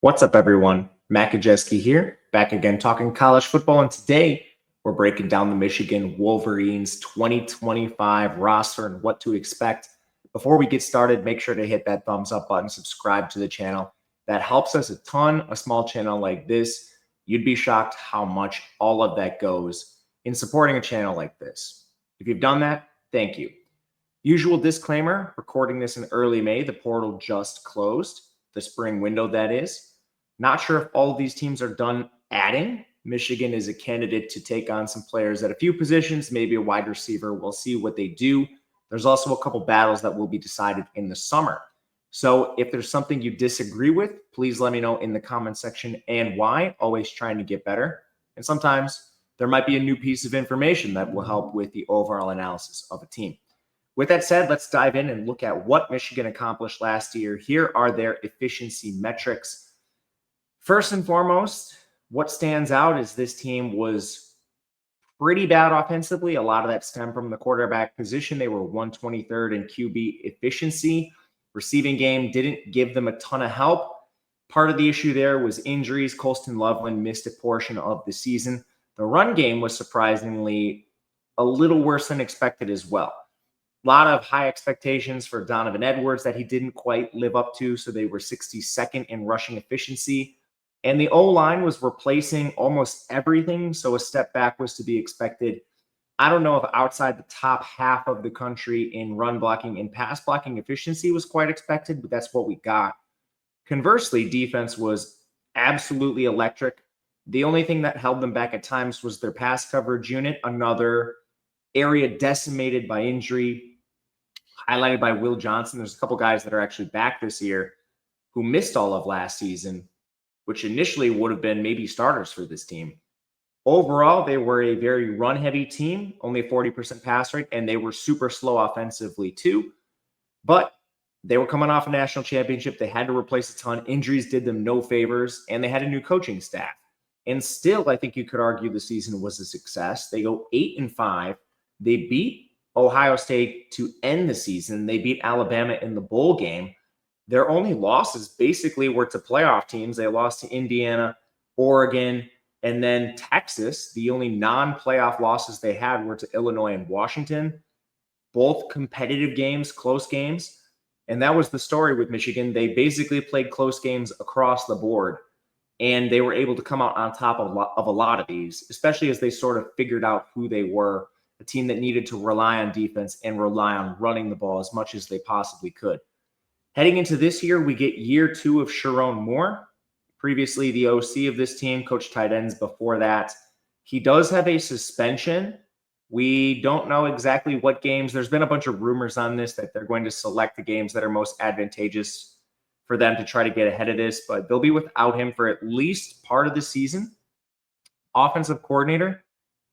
What's up, everyone? Matt Gajewski here, back again talking college football. And today we're breaking down the Michigan Wolverines 2025 roster and what to expect. Before we get started, make sure to hit that thumbs up button, subscribe to the channel. That helps us a ton. A small channel like this, you'd be shocked how much all of that goes in supporting a channel like this. If you've done that, thank you. Usual disclaimer, recording this in early May, the portal just closed, the spring window that is. Not sure if all of these teams are done adding. Michigan is a candidate to take on some players at a few positions, maybe a wide receiver. We'll see what they do. There's also a couple battles that will be decided in the summer. So if there's something you disagree with, please let me know in the comment section and why. Always trying to get better. And sometimes there might be a new piece of information that will help with the overall analysis of a team. With that said, let's dive in and look at what Michigan accomplished last year. Here are their efficiency metrics. First and foremost, what stands out is this team was pretty bad offensively. A lot of that stemmed from the quarterback position. They were 123rd in QB efficiency. Receiving game didn't give them a ton of help. Part of the issue there was injuries. Colston Loveland missed a portion of the season. The run game was surprisingly a little worse than expected as well. A lot of high expectations for Donovan Edwards that he didn't quite live up to, so they were 62nd in rushing efficiency. And the O-line was replacing almost everything, so a step back was to be expected. I don't know if outside the top half of the country in run blocking and pass blocking efficiency was quite expected, but that's what we got. Conversely, defense was absolutely electric. The only thing that held them back at times was their pass coverage unit, another area decimated by injury, highlighted by Will Johnson. There's a couple guys that are actually back this year who missed all of last season, which initially would have been maybe starters for this team. Overall, they were a very run-heavy team, only 40% pass rate, and they were super slow offensively too. But they were coming off a national championship. They had to replace a ton. Injuries did them no favors, and they had a new coaching staff. And still, I think you could argue the season was a success. They go 8-5. They beat Ohio State to end the season. They beat Alabama in the bowl game. Their only losses basically were to playoff teams. They lost to Indiana, Oregon, and then Texas. The only non-playoff losses they had were to Illinois and Washington. Both competitive games, close games. And that was the story with Michigan. They basically played close games across the board, and they were able to come out on top of a lot of these, especially as they sort of figured out who they were, a team that needed to rely on defense and rely on running the ball as much as they possibly could. Heading into this year, we get year 2 of Sharon Moore, previously the OC of this team, coached tight ends before that. He does have a suspension. We don't know exactly what games. There's been a bunch of rumors on this that they're going to select the games that are most advantageous for them to try to get ahead of this, but they'll be without him for at least part of the season. Offensive coordinator,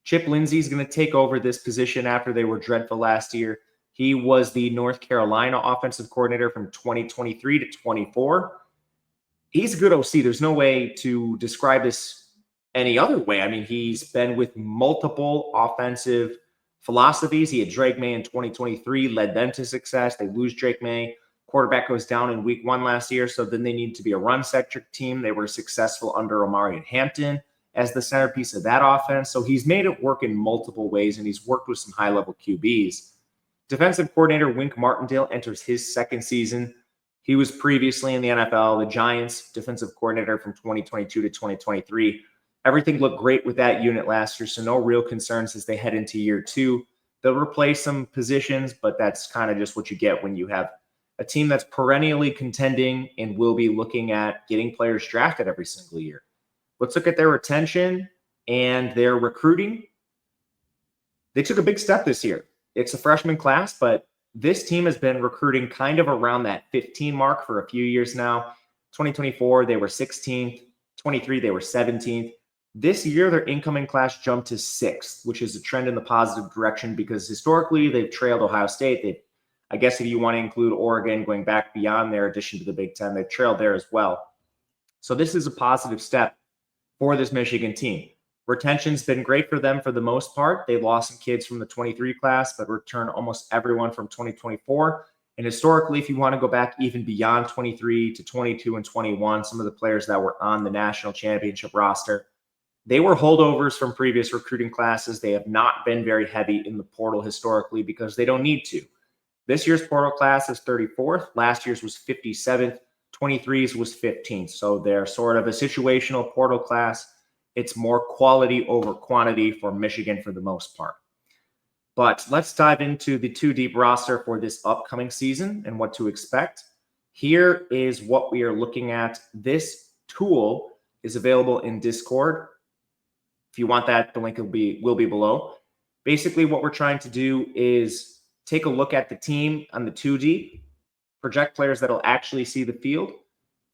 Chip Lindsey is going to take over this position after they were dreadful last year. He was the North Carolina offensive coordinator from 2023 to 24. He's a good OC. There's no way to describe this any other way. I mean, he's been with multiple offensive philosophies. He had Drake May in 2023, led them to success. They lose Drake May. Quarterback goes down in week 1 last year, so then they need to be a run-centric team. They were successful under Omari and Hampton as the centerpiece of that offense. So he's made it work in multiple ways, and he's worked with some high-level QBs. Defensive coordinator Wink Martindale enters his second season. He was previously in the NFL, the Giants defensive coordinator from 2022 to 2023. Everything looked great with that unit last year, so no real concerns as they head into year 2. They'll replace some positions, but that's kind of just what you get when you have a team that's perennially contending and will be looking at getting players drafted every single year. Let's look at their retention and their recruiting. They took a big step this year. It's a freshman class, but this team has been recruiting kind of around that 15 mark for a few years now. 2024, they were 16th. 23, they were 17th. This year, their incoming class jumped to 6th, which is a trend in the positive direction because historically they've trailed Ohio State. I guess if you want to include Oregon going back beyond their addition to the Big Ten, they've trailed there as well. So this is a positive step for this Michigan team. Retention's been great for them for the most part. They lost some kids from the 23 class, but returned almost everyone from 2024. And historically, if you want to go back even beyond 23 to 22 and 21, some of the players that were on the national championship roster, they were holdovers from previous recruiting classes. They have not been very heavy in the portal historically because they don't need to. This year's portal class is 34th. Last year's was 57th. 23's was 15th. So they're sort of a situational portal class. It's more quality over quantity for Michigan for the most part. But let's dive into the two deep roster for this upcoming season and what to expect. Here is what we are looking at. This tool is available in Discord. If you want that, the link will be below. Basically, what we're trying to do is take a look at the team on the 2D, project players that'll actually see the field.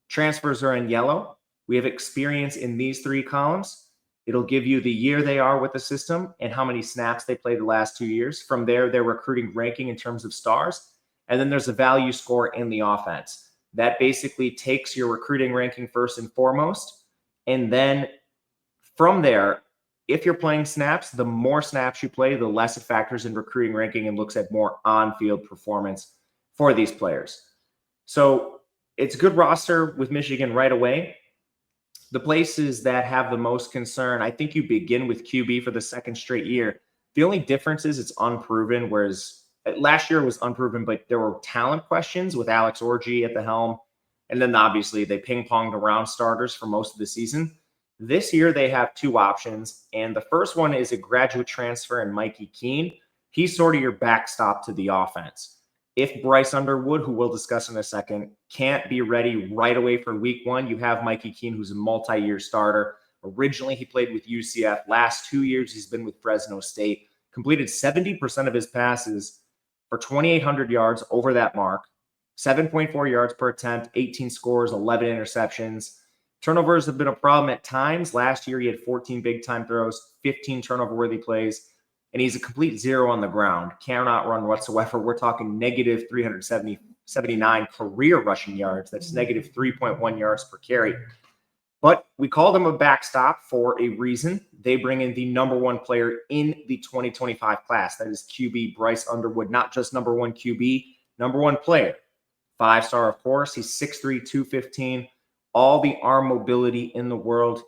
Transfers are in yellow. We have experience in these three columns. It'll give you the year they are with the system and how many snaps they played the last 2 years. From there, their recruiting ranking in terms of stars. And then there's a value score in the offense. That basically takes your recruiting ranking first and foremost. And then from there, if you're playing snaps, the more snaps you play, the less it factors in recruiting ranking and looks at more on-field performance for these players. So it's a good roster with Michigan right away. The places that have the most concern, I think you begin with QB for the second straight year. The only difference is it's unproven, whereas last year was unproven, but there were talent questions with Alex Orji at the helm. And then obviously they ping-ponged around starters for most of the season. This year they have two options, and the first one is a graduate transfer in Mikey Keene. He's sort of your backstop to the offense. If Bryce Underwood, who we'll discuss in a second, can't be ready right away for week one, you have Mikey Keene, who's a multi-year starter. Originally, he played with UCF. Last 2 years, he's been with Fresno State. Completed 70% of his passes for 2,800 yards over that mark, 7.4 yards per attempt, 18 scores, 11 interceptions. Turnovers have been a problem at times. Last year, he had 14 big-time throws, 15 turnover-worthy plays, and he's a complete zero on the ground. Cannot run whatsoever. We're talking negative 379 career rushing yards. That's negative 3.1 yards per carry. But we call them a backstop for a reason. They bring in the number one player in the 2025 class. That is QB Bryce Underwood, not just number one QB, number one player. 5-star, of course. He's 6'3", 215. All the arm mobility in the world.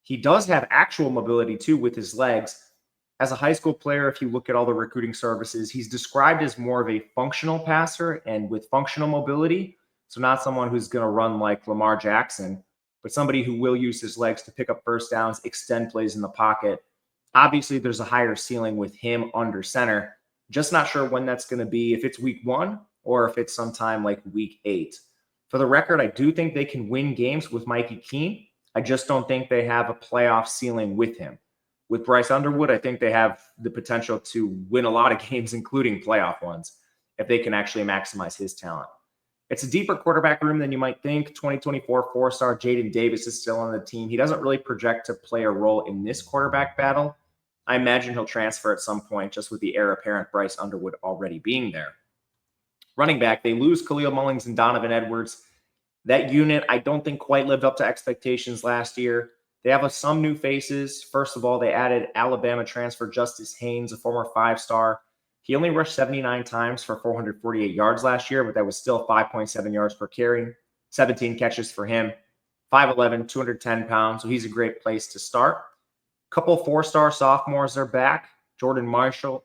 He does have actual mobility, too, with his legs. As a high school player, if you look at all the recruiting services, he's described as more of a functional passer and with functional mobility. So not someone who's going to run like Lamar Jackson, but somebody who will use his legs to pick up first downs, extend plays in the pocket. Obviously, there's a higher ceiling with him under center. Just not sure when that's going to be, if it's week 1 or if it's sometime like week 8. For the record, I do think they can win games with Mikey Keene. I just don't think they have a playoff ceiling with him. With Bryce Underwood, I think they have the potential to win a lot of games, including playoff ones, if they can actually maximize his talent. It's a deeper quarterback room than you might think. 2024 4-star Jaden Davis is still on the team. He doesn't really project to play a role in this quarterback battle. I imagine he'll transfer at some point, just with the heir apparent Bryce Underwood already being there. Running back, they lose Khalil Mullings and Donovan Edwards. That unit, I don't think quite lived up to expectations last year. They have some new faces. First of all, they added Alabama transfer Justice Haynes, a former 5-star. He only rushed 79 times for 448 yards last year, but that was still 5.7 yards per carry, 17 catches for him, 5'11", 210 pounds. So he's a great place to start. A couple 4-star sophomores are back. Jordan Marshall,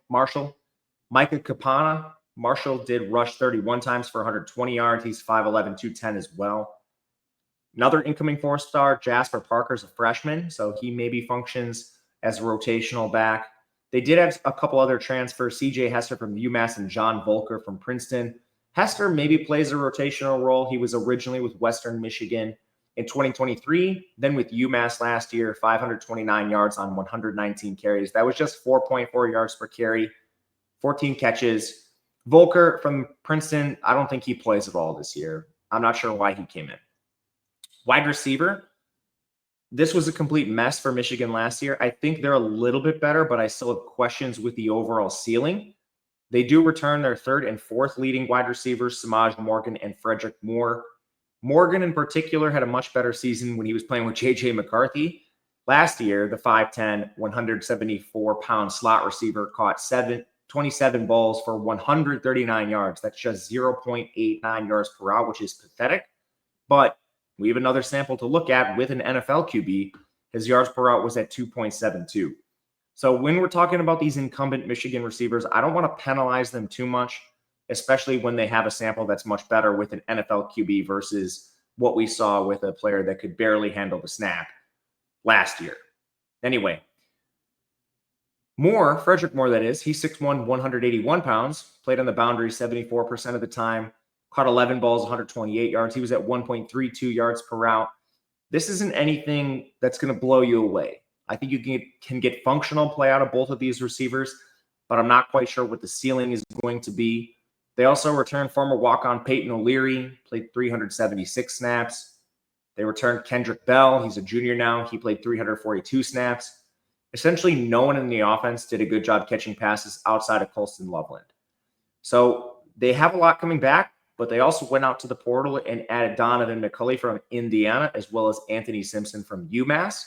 Micah Capana. Marshall did rush 31 times for 120 yards. He's 5'11", 210 as well. Another incoming 4-star, Jasper Parker's a freshman, so he maybe functions as a rotational back. They did have a couple other transfers, C.J. Hester from UMass and John Volker from Princeton. Hester maybe plays a rotational role. He was originally with Western Michigan in 2023, then with UMass last year, 529 yards on 119 carries. That was just 4.4 yards per carry, 14 catches. Volker from Princeton, I don't think he plays at all this year. I'm not sure why he came in. Wide receiver, this was a complete mess for Michigan last year. I think they're a little bit better, but I still have questions with the overall ceiling. They do return their third and fourth leading wide receivers, Samaj Morgan and Frederick Moore. Morgan in particular had a much better season when he was playing with J.J. Mccarthy. Last year, the 5'10", 174-pound slot receiver caught 27 balls for 139 yards. That's just 0.89 yards per route, which is pathetic. But we have another sample to look at with an NFL QB. His yards per route was at 2.72. So when we're talking about these incumbent Michigan receivers, I don't want to penalize them too much, especially when they have a sample that's much better with an NFL QB versus what we saw with a player that could barely handle the snap last year. Anyway, Frederick Moore, that is, he's 6'1", 181 pounds, played on the boundary 74% of the time, caught 11 balls, 128 yards. He was at 1.32 yards per route. This isn't anything that's going to blow you away. I think you can get functional play out of both of these receivers, but I'm not quite sure what the ceiling is going to be. They also returned former walk-on Peyton O'Leary, played 376 snaps. They returned Kendrick Bell. He's a junior now. He played 342 snaps. Essentially, no one in the offense did a good job catching passes outside of Colston Loveland. So they have a lot coming back, but they also went out to the portal and added Donovan McCulley from Indiana, as well as Anthony Simpson from UMass.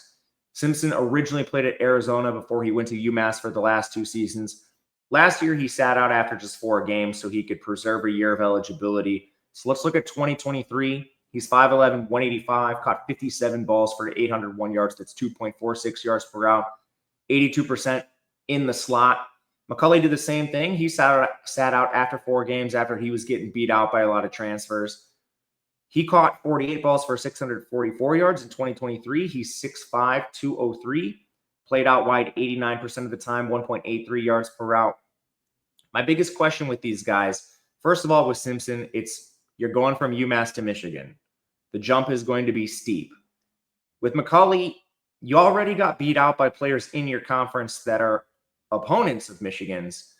Simpson originally played at Arizona before he went to UMass for the last 2 seasons. Last year, he sat out after just 4 games so he could preserve a year of eligibility. So let's look at 2023. He's 5'11", 185, caught 57 balls for 801 yards. That's 2.46 yards per route, 82% in the slot. McCulley did the same thing. He sat out after 4 games after he was getting beat out by a lot of transfers. He caught 48 balls for 644 yards in 2023. He's 6'5", 203. Played out wide 89% of the time, 1.83 yards per route. My biggest question with these guys, first of all, with Simpson, you're going from UMass to Michigan. The jump is going to be steep. With McCulley, you already got beat out by players in your conference that are opponents of Michigan's.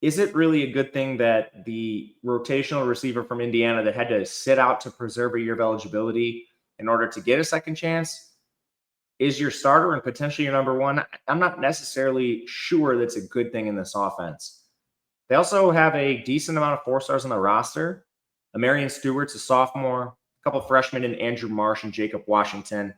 Is it really a good thing that the rotational receiver from Indiana that had to sit out to preserve a year of eligibility in order to get a second chance is your starter and potentially your number one? I'm not necessarily sure that's a good thing in this offense. They also have a decent amount of 4-stars on the roster. Amarian Stewart's a sophomore, a couple freshmen in Andrew Marsh and Jacob Washington.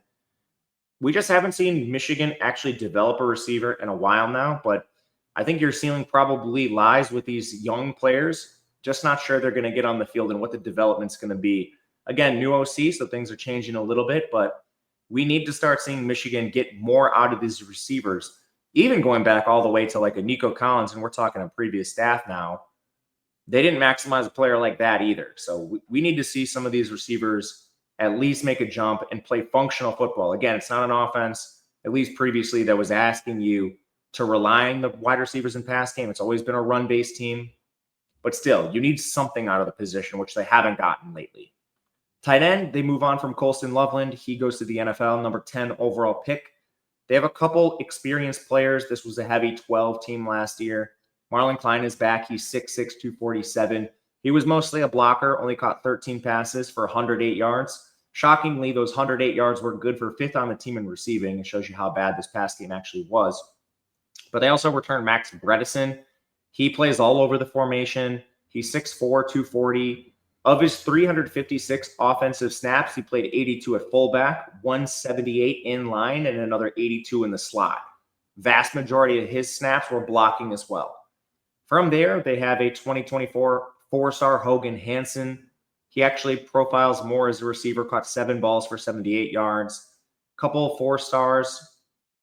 We just haven't seen Michigan actually develop a receiver in a while now, but I think your ceiling probably lies with these young players. Just not sure they're going to get on the field and what the development's going to be. Again, new OC, so things are changing a little bit, but we need to start seeing Michigan get more out of these receivers, even going back all the way to like a Nico Collins, and we're talking a previous staff now. They didn't maximize a player like that either. So we need to see some of these receivers at least make a jump and play functional football. Again, it's not an offense, at least previously, that was asking you to rely on the wide receivers in pass game. It's always been a run-based team. But still, you need something out of the position, which they haven't gotten lately. Tight end, they move on from Colston Loveland. He goes to the NFL, number 10 overall pick. They have a couple experienced players. This was a heavy 12 team last year. Marlon Klein is back. He's 6'6", 247. He was mostly a blocker, only caught 13 passes for 108 yards. Shockingly, those 108 yards were good for 5th on the team in receiving. It shows you how bad this pass game actually was. But they also returned Max Bredesen. He plays all over the formation. He's 6'4", 240. Of his 356 offensive snaps, he played 82 at fullback, 178 in line, and another 82 in the slot. Vast majority of his snaps were blocking as well. From there, they have a 2024 4-star Hogan Hansen. He actually profiles more as a receiver, caught 7 balls for 78 yards. Couple 4-stars.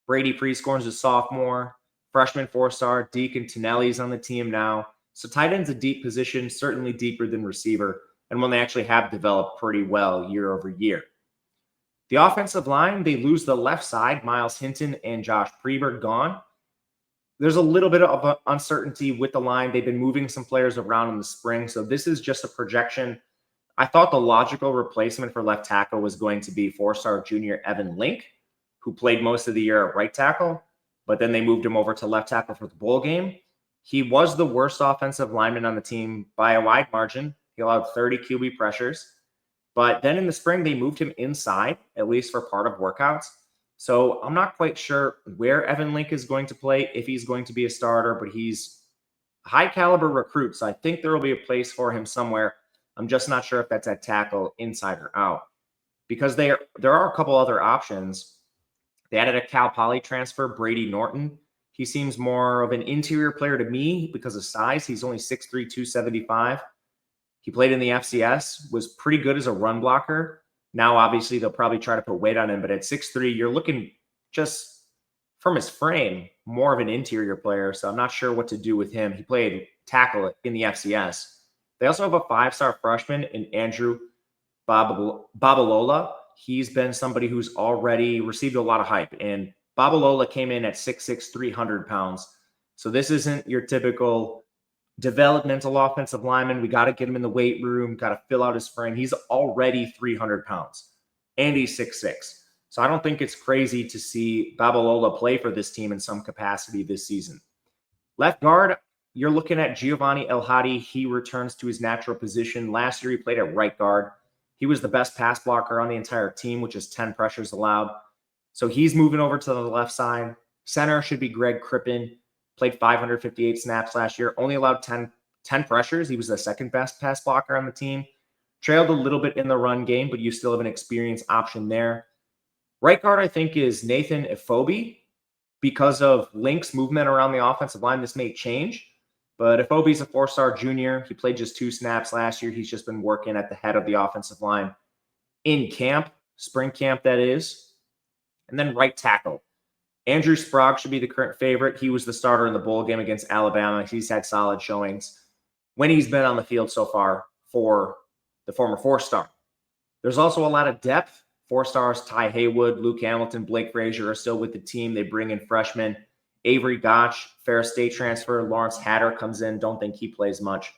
Brady Prescorn's a sophomore. Freshman 4-star Deacon Tonelli's on the team now. So tight end's a deep position, certainly deeper than receiver, and one they actually have developed pretty well year over year. The offensive line, they lose the left side. Miles Hinton and Josh Preberg gone. There's a little bit of uncertainty with the line. They've been moving some players around in the spring, so this is just a projection. I thought the logical replacement for left tackle was going to be 4-star junior Evan Link, who played most of the year at right tackle, but then they moved him over to left tackle for the bowl game. He was the worst offensive lineman on the team by a wide margin. He allowed 30 QB pressures. But then in the spring, they moved him inside, at least for part of workouts. So I'm not quite sure where Evan Link is going to play, if he's going to be a starter, but he's a high-caliber recruit, so I think there will be a place for him somewhere. I'm just not sure if that's at tackle, inside or out. Because there are a couple other options. They added a Cal Poly transfer, Brady Norton. He seems more of an interior player to me because of size. He's only 6'3", 275. He played in the FCS, was pretty good as a run blocker. Now, obviously, they'll probably try to put weight on him, but at 6'3", you're looking just from his frame, more of an interior player. So I'm not sure what to do with him. He played tackle in the FCS. They also have a 5-star freshman in Andrew Babalola. He's been somebody who's already received a lot of hype. And Babalola came in at 6'6", 300 pounds. So this isn't your typical developmental offensive lineman. We got to get him in the weight room, got to fill out his frame. He's already 300 pounds, and he's 6'6". So I don't think it's crazy to see Babalola play for this team in some capacity this season. Left guard, you're looking at Giovanni El Hadi. He returns to his natural position. Last year, he played at right guard. He was the best pass blocker on the entire team, which is 10 pressures allowed. So he's moving over to the left side. Center should be Greg Crippen. Played 558 snaps last year. Only allowed 10 pressures. He was the second best pass blocker on the team. Trailed a little bit in the run game, but you still have an experienced option there. Right guard, I think, is Nathan Ifobi. Because of Link's movement around the offensive line, this may change. But Ifobi's a 4-star junior. He played just 2 snaps last year. He's just been working at the head of the offensive line in camp, spring camp, that is. And then right tackle. Andrew Sprague should be the current favorite. He was the starter in the bowl game against Alabama. He's had solid showings when he's been on the field so far for the former 4-star. There's also a lot of depth. 4-stars, Ty Haywood, Luke Hamilton, Blake Frazier are still with the team. They bring in freshmen. Avery Gotch, Ferris State transfer. Lawrence Hatter comes in. Don't think he plays much.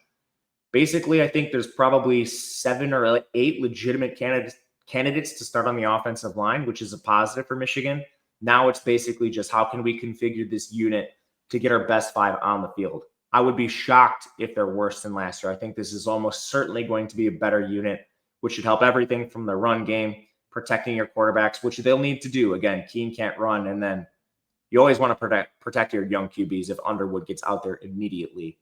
Basically, I think there's probably 7 or 8 legitimate candidates to start on the offensive line, which is a positive for Michigan. Now it's basically just how can we configure this unit to get our best 5 on the field. I would be shocked if they're worse than last year. I think this is almost certainly going to be a better unit, which should help everything from the run game, protecting your quarterbacks, which they'll need to do. Again, Keene can't run, and then you always want to protect your young QBs if Underwood gets out there immediately.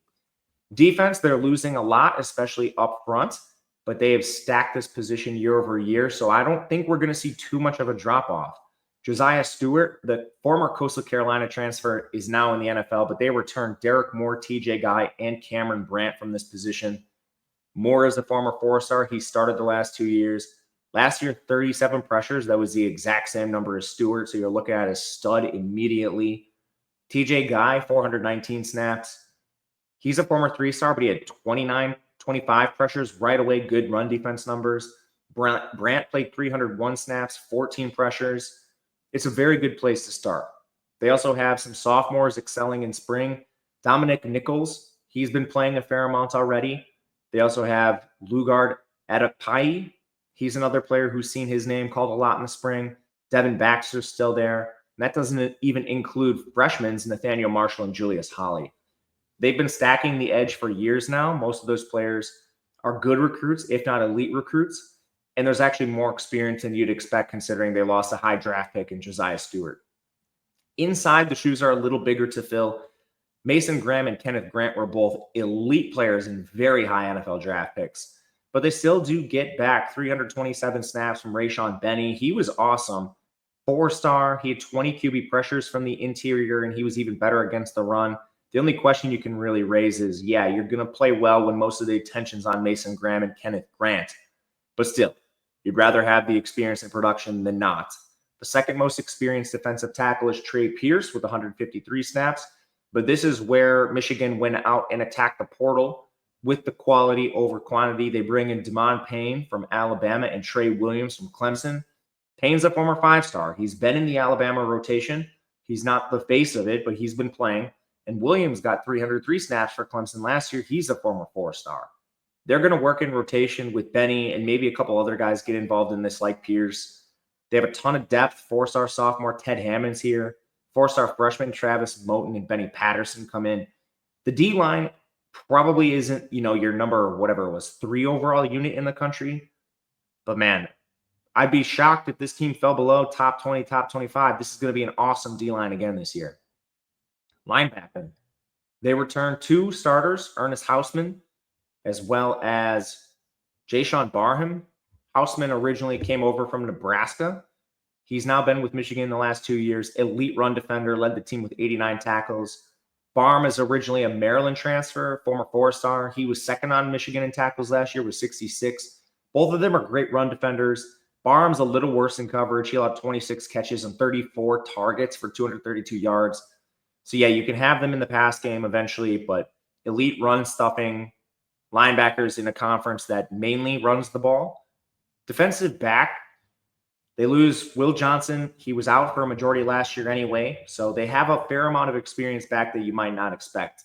Defense, they're losing a lot, especially up front, but they have stacked this position year over year, so I don't think we're going to see too much of a drop-off. Josiah Stewart, the former Coastal Carolina transfer, is now in the NFL, but they returned Derek Moore, TJ Guy, and Cameron Brandt from this position. Moore is a former 4-star. He started the last 2 years. Last year, 37 pressures. That was the exact same number as Stewart, so you're looking at a stud immediately. TJ Guy, 419 snaps. He's a former 3-star, but he had 25 pressures right away. Good run defense numbers. Brandt played 301 snaps, 14 pressures. It's a very good place to start. They also have some sophomores excelling in spring. Dominic Nichols, he's been playing a fair amount already. They also have Lugard Adepayi. He's another player who's seen his name called a lot in the spring. Devin Baxter's still there. And that doesn't even include freshmen Nathaniel Marshall and Julius Holly. They've been stacking the edge for years now. Most of those players are good recruits, if not elite recruits. And there's actually more experience than you'd expect considering they lost a high draft pick in Josiah Stewart. Inside, the shoes are a little bigger to fill. Mason Graham and Kenneth Grant were both elite players and very high NFL draft picks. But they still do get back 327 snaps from Rayshon Benny. He was awesome. 4-star. He had 20 QB pressures from the interior, and he was even better against the run. The only question you can really raise is, yeah, you're going to play well when most of the attention's on Mason Graham and Kenneth Grant. But still, you'd rather have the experience in production than not. The second most experienced defensive tackle is Trey Pierce with 153 snaps. But this is where Michigan went out and attacked the portal with the quality over quantity. They bring in Damon Payne from Alabama and Trey Williams from Clemson. Payne's a former 5-star. He's been in the Alabama rotation. He's not the face of it, but he's been playing. And Williams got 303 snaps for Clemson last year. He's a former 4-star. They're going to work in rotation with Benny and maybe a couple other guys get involved in this like Pierce. They have a ton of depth. 4-star sophomore Ted Hammond's here. 4-star freshman Travis Moten and Benny Patterson come in. The D-line probably isn't, your number, whatever it was, 3 overall unit in the country. But man, I'd be shocked if this team fell below top 20, top 25. This is going to be an awesome D-line again this year. Linebacker. They return 2 starters, Ernest Hausman, as well as Jayshawn Barham. Hausman originally came over from Nebraska. He's now been with Michigan the last 2 years. Elite run defender, led the team with 89 tackles. Barham is originally a Maryland transfer, former four-star. He was second on Michigan in tackles last year with 66. Both of them are great run defenders. Barham's a little worse in coverage. He allowed 26 catches and 34 targets for 232 yards. So, yeah, you can have them in the pass game eventually, but elite run stuffing, linebackers in a conference that mainly runs the ball. Defensive back, they lose Will Johnson. He was out for a majority last year anyway, so they have a fair amount of experience back that you might not expect.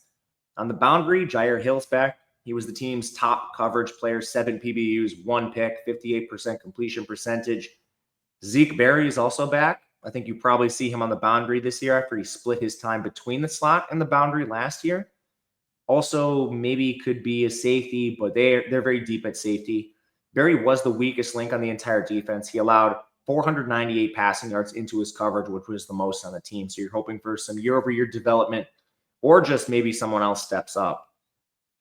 On the boundary, Jair Hill's back. He was the team's top coverage player, 7 PBUs, 1 pick, 58% completion percentage. Zeke Berry is also back. I think you probably see him on the boundary this year after he split his time between the slot and the boundary last year. Also, maybe could be a safety, but they're very deep at safety. Berry was the weakest link on the entire defense. He allowed 498 passing yards into his coverage, which was the most on the team. So you're hoping for some year-over-year development, or just maybe someone else steps up.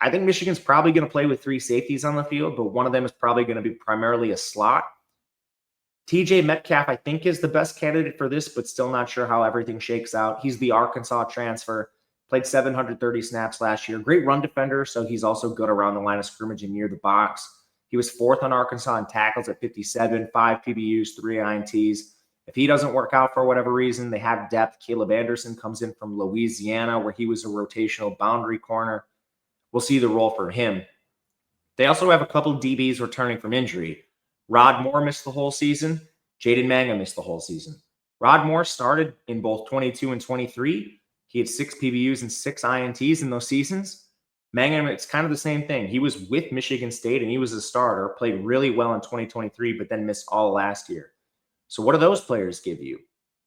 I think Michigan's probably going to play with 3 safeties on the field, but one of them is probably going to be primarily a slot. TJ Metcalf, I think, is the best candidate for this, but still not sure how everything shakes out. He's the Arkansas transfer, played 730 snaps last year. Great run defender, so he's also good around the line of scrimmage and near the box. He was 4th on Arkansas in tackles at 57, 5 PBUs, 3 INTs. If he doesn't work out for whatever reason, they have depth. Caleb Anderson comes in from Louisiana, where he was a rotational boundary corner. We'll see the role for him. They also have a couple of DBs returning from injury. Rod Moore missed the whole season. Jaden Manga missed the whole season. Rod Moore started in both 22 and 23. He had 6 PBUs and 6 INTs in those seasons. Manga, it's kind of the same thing. He was with Michigan State and he was a starter, played really well in 2023, but then missed all last year. So what do those players give you?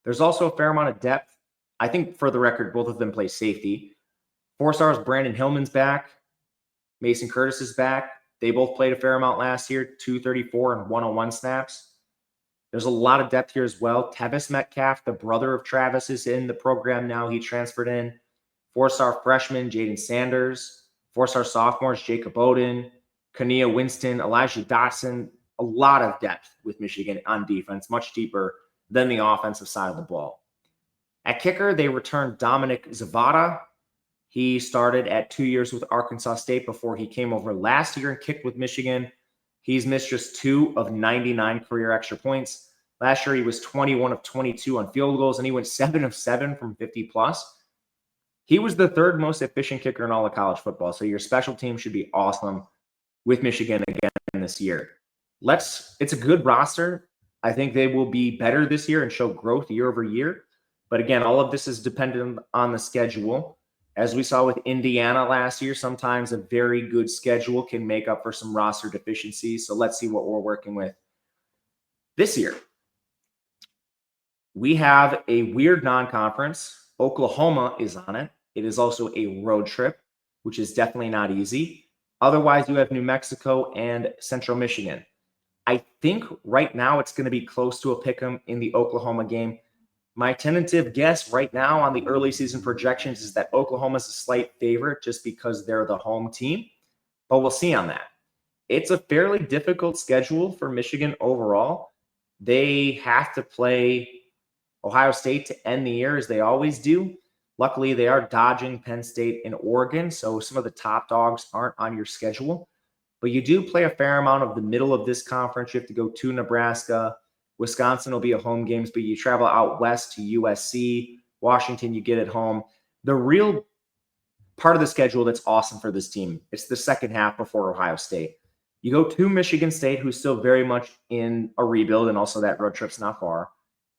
There's also a fair amount of depth. I think, for the record, both of them play safety. 4-stars Brandon Hillman's back. Mason Curtis is back. They both played a fair amount last year, 234 and 101 snaps. There's a lot of depth here as well. Tevis Metcalf, the brother of Travis, is in the program now. He transferred in. 4-star freshman Jaden Sanders. 4-star sophomores Jacob Oden, Kania Winston, Elijah Dotson. A lot of depth with Michigan on defense, much deeper than the offensive side of the ball. At kicker, they returned Dominic Zavada. He started at 2 years with Arkansas State before he came over last year and kicked with Michigan. He's missed just 2 of 99 career extra points. Last year, he was 21 of 22 on field goals, and he went 7 of 7 from 50-plus. He was the 3rd most efficient kicker in all of college football, so your special team should be awesome with Michigan again this year. It's a good roster. I think they will be better this year and show growth year over year. But again, all of this is dependent on the schedule. As we saw with Indiana last year, sometimes a very good schedule can make up for some roster deficiencies. So let's see what we're working with this year. We have a weird non-conference. Oklahoma is on it. It is also a road trip, which is definitely not easy. Otherwise, you have New Mexico and Central Michigan. I think right now it's going to be close to a pick'em in the Oklahoma game. My tentative guess right now on the early season projections is that Oklahoma's a slight favorite just because they're the home team, but we'll see on that. It's a fairly difficult schedule for Michigan overall. They have to play Ohio State to end the year, as they always do. Luckily, they are dodging Penn State and Oregon, so some of the top dogs aren't on your schedule. But you do play a fair amount of the middle of this conference. You have to go to Nebraska. Wisconsin will be a home games, but you travel out west to USC. Washington, you get at home. The real part of the schedule that's awesome for this team, it's the second half before Ohio State. You go to Michigan State, who's still very much in a rebuild, and also that road trip's not far.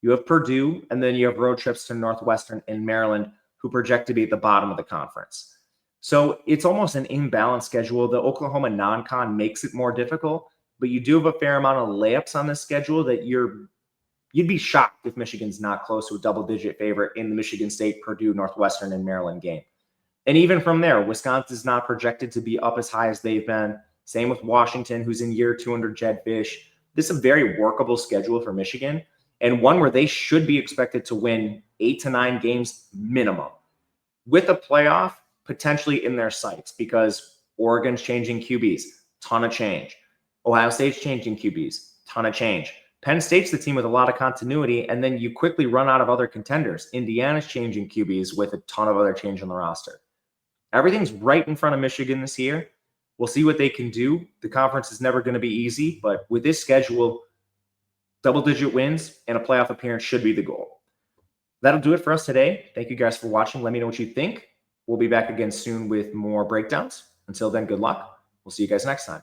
You have Purdue, and then you have road trips to Northwestern and Maryland, who project to be at the bottom of the conference. So it's almost an imbalanced schedule. The Oklahoma non-con makes it more difficult, but you do have a fair amount of layups on this schedule that you'd be shocked if Michigan's not close to a double-digit favorite in the Michigan State, Purdue, Northwestern, and Maryland game. And even from there, Wisconsin's not projected to be up as high as they've been. Same with Washington, who's in year 2 under Jed Fish. This is a very workable schedule for Michigan, and one where they should be expected to win 8 to 9 games minimum, with a playoff potentially in their sights, because Oregon's changing QBs, ton of change. Ohio State's changing QBs, ton of change. Penn State's the team with a lot of continuity, and then you quickly run out of other contenders. Indiana's changing QBs with a ton of other change on the roster. Everything's right in front of Michigan this year. We'll see what they can do. The conference is never going to be easy, but with this schedule, double-digit wins and a playoff appearance should be the goal. That'll do it for us today. Thank you guys for watching. Let me know what you think. We'll be back again soon with more breakdowns. Until then, good luck. We'll see you guys next time.